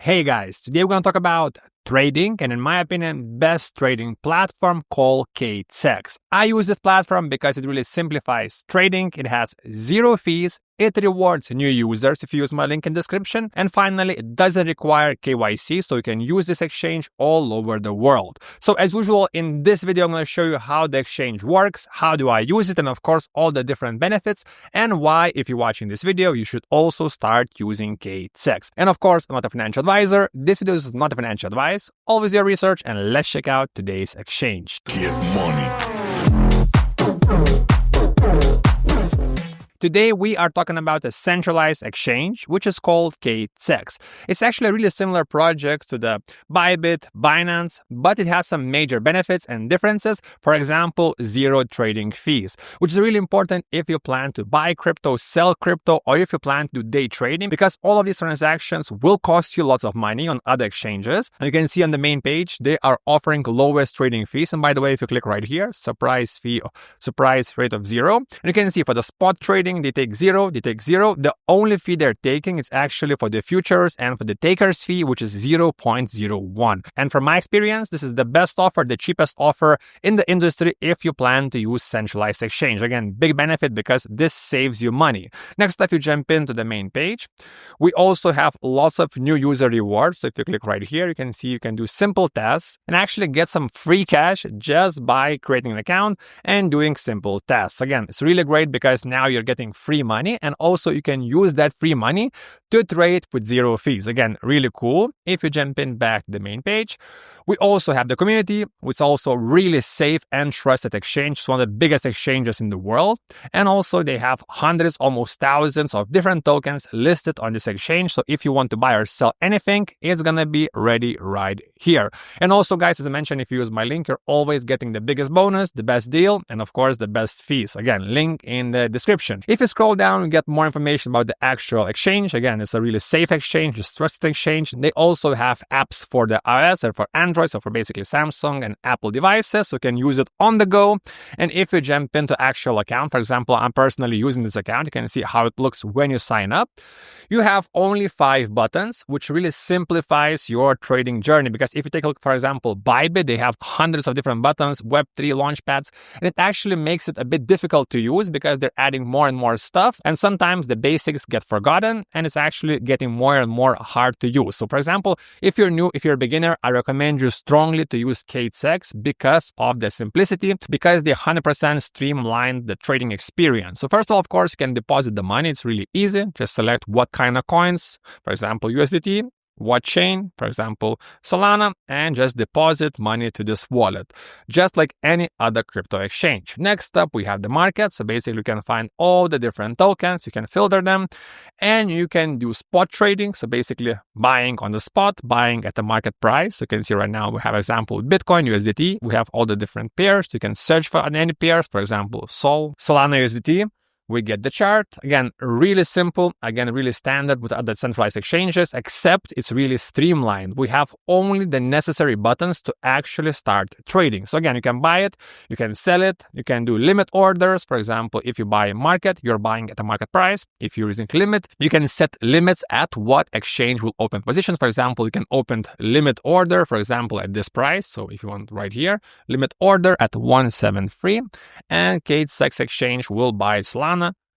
Hey guys, today we're going to talk about trading and in my opinion, best trading platform called KCEX. I use this platform because it really simplifies trading. It has zero fees. It rewards new users if you use my link in description. And finally, it doesn't require KYC, so you can use this exchange all over the world. So as usual, in this video, I'm going to show you how the exchange works, how do I use it, and of course, all the different benefits, and why, if you're watching this video, you should also start using KCEX. And of course, I'm not a financial advisor. This video is not a financial advice. Always do your research, and let's check out today's exchange. Get money. Today, we are talking about a centralized exchange, which is called KCEX. It's actually a really similar project to the Bybit, Binance, but it has some major benefits and differences. For example, zero trading fees, which is really important if you plan to buy crypto, sell crypto, or if you plan to do day trading, because all of these transactions will cost you lots of money on other exchanges. And you can see on the main page, they are offering lowest trading fees. And by the way, if you click right here, surprise rate of 0. And you can see for the spot trading, they take zero. The only fee they're taking is actually for the futures and for the taker's fee, which is 0.01. And from my experience, this is the best offer, the cheapest offer in the industry if you plan to use centralized exchange. Again, big benefit because this saves you money. Next up, you jump into the main page. We also have lots of new user rewards. So if you click right here, you can see you can do simple tasks and actually get some free cash just by creating an account and doing simple tasks. Again, it's really great because now you're getting free money, and also you can use that free money to trade with zero fees. Again, really cool. If you jump in back to the main page, we also have the community, which is also really safe and trusted exchange. It's one of the biggest exchanges in the world. And also they have hundreds, almost thousands of different tokens listed on this exchange. So if you want to buy or sell anything, it's going to be ready right here. And also guys, as I mentioned, if you use my link, you're always getting the biggest bonus, the best deal, and of course the best fees. Again, link in the description. If you scroll down, you get more information about the actual exchange. Again, it's a really safe exchange, it's a trusted exchange. They also have apps for the iOS and for Android, so for basically Samsung and Apple devices, so you can use it on the go. And if you jump into actual account, for example, I'm personally using this account, you can see how it looks when you sign up. You have only 5 buttons, which really simplifies your trading journey. Because if you take a look, for example, Bybit, they have hundreds of different buttons, Web3 launchpads, and it actually makes it a bit difficult to use because they're adding more and more stuff. And sometimes the basics get forgotten and it's actually getting more and more hard to use. So for example, if you're new, if you're a beginner, I recommend you strongly to use KCEX because of the simplicity, because they 100% streamline the trading experience. So first of course, you can deposit the money. It's really easy. Just select what kind of coins, for example, USDT, what chain, for example, Solana, and just deposit money to this wallet, just like any other crypto exchange. Next up, we have the market. So basically, you can find all the different tokens, you can filter them, and you can do spot trading. So basically, buying on the spot, buying at the market price. So you can see right now, we have example Bitcoin, USDT. We have all the different pairs. You can search for any pairs, for example, Solana USDT. We get the chart. Again, really simple. Again, really standard with other centralized exchanges, except it's really streamlined. We have only the necessary buttons to actually start trading. So again, you can buy it, you can sell it, you can do limit orders. For example, if you buy a market, you're buying at a market price. If you're using limit, you can set limits at what exchange will open positions. For example, you can open limit order, for example, at this price. So if you want right here, limit order at 173, and KCEX Exchange will buy Solana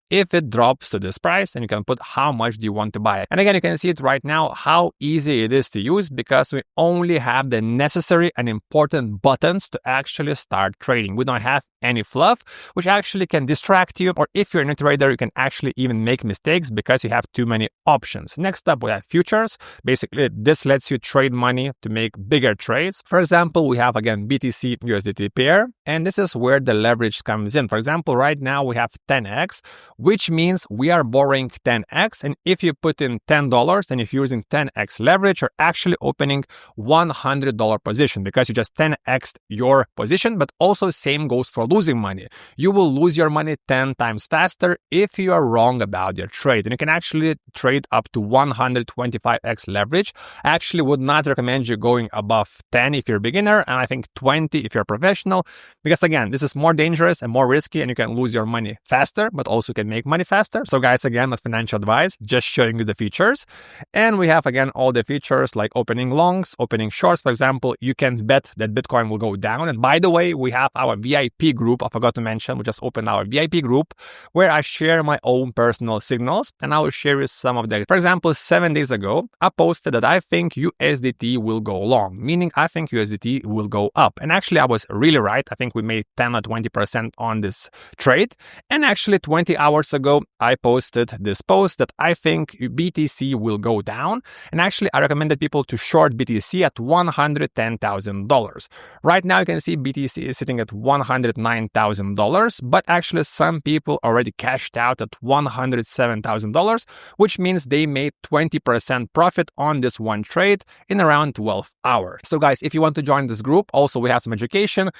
if it drops to this price, and you can put how much do you want to buy it. And again, you can see it right now, how easy it is to use because we only have the necessary and important buttons to actually start trading. We don't have any fluff, which actually can distract you. Or if you're a new trader, you can actually even make mistakes because you have too many options. Next up, we have futures. Basically, this lets you trade money to make bigger trades. For example, we have again BTC USDT pair, and this is where the leverage comes in. For example, right now we have 10x, which means we are borrowing 10x. And if you put in $10 and if you're using 10x leverage, you're actually opening $100 position because you just 10x'd your position. But also same goes for losing money. You will lose your money 10 times faster if you are wrong about your trade. And you can actually trade up to 125x leverage. I actually would not recommend you going above 10 if you're a beginner, and I think 20 if you're a professional, because again, this is more dangerous and more risky, and you can lose your money faster, but also can make money faster. So guys, again, not financial advice, just showing you the features. And we have, again, all the features like opening longs, opening shorts. For example, you can bet that Bitcoin will go down. And by the way, we have our VIP group. I forgot to mention, we just opened our VIP group where I share my own personal signals, and I will share you some of them. For example, 7 days ago, I posted that I think USDT will go long, meaning I think USDT will go up. And actually, I was really right. I think we made 10 or 20% on this trade. And actually, 20 hours ago, I posted this post that I think BTC will go down. And actually, I recommended people to short BTC at $110,000. Right now, you can see BTC is sitting at $109,000, but actually, some people already cashed out at $107,000, which means they made 20% profit on this one trade in around 12 hours. So guys, if you want to join this group, also we have some education.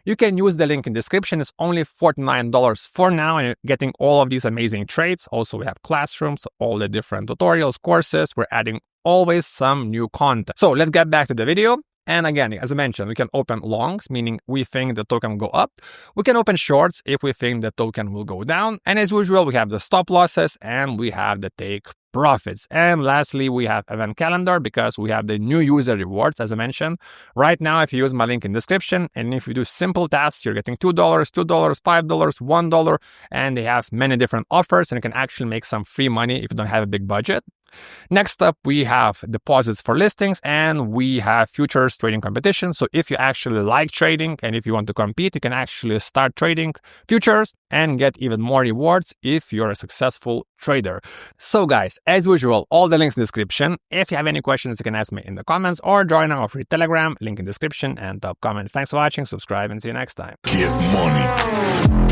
You can use the link in the description. It's only $49 for now, and you're getting all of these amazing trades. Also, we have classrooms, all the different tutorials, courses. We're adding always some new content. So let's get back to the video. And again, as I mentioned, we can open longs, meaning we think the token will go up. We can open shorts if we think the token will go down. And as usual, we have the stop losses and we have the take profits. And lastly, we have event calendar because we have the new user rewards, as I mentioned. Right now, if you use my link in the description, and if you do simple tasks, you're getting $2, $2, $5, $1, and they have many different offers, and you can actually make some free money if you don't have a big budget. Next up, we have deposits for listings, and we have futures trading competition. So if you actually like trading and if you want to compete, you can actually start trading futures and get even more rewards if you're a successful trader. So guys, as usual, all the links in the description. If you have any questions, you can ask me in the comments or join our free Telegram, link in the description and top comment. Thanks for watching, subscribe, and see you next time. Get money.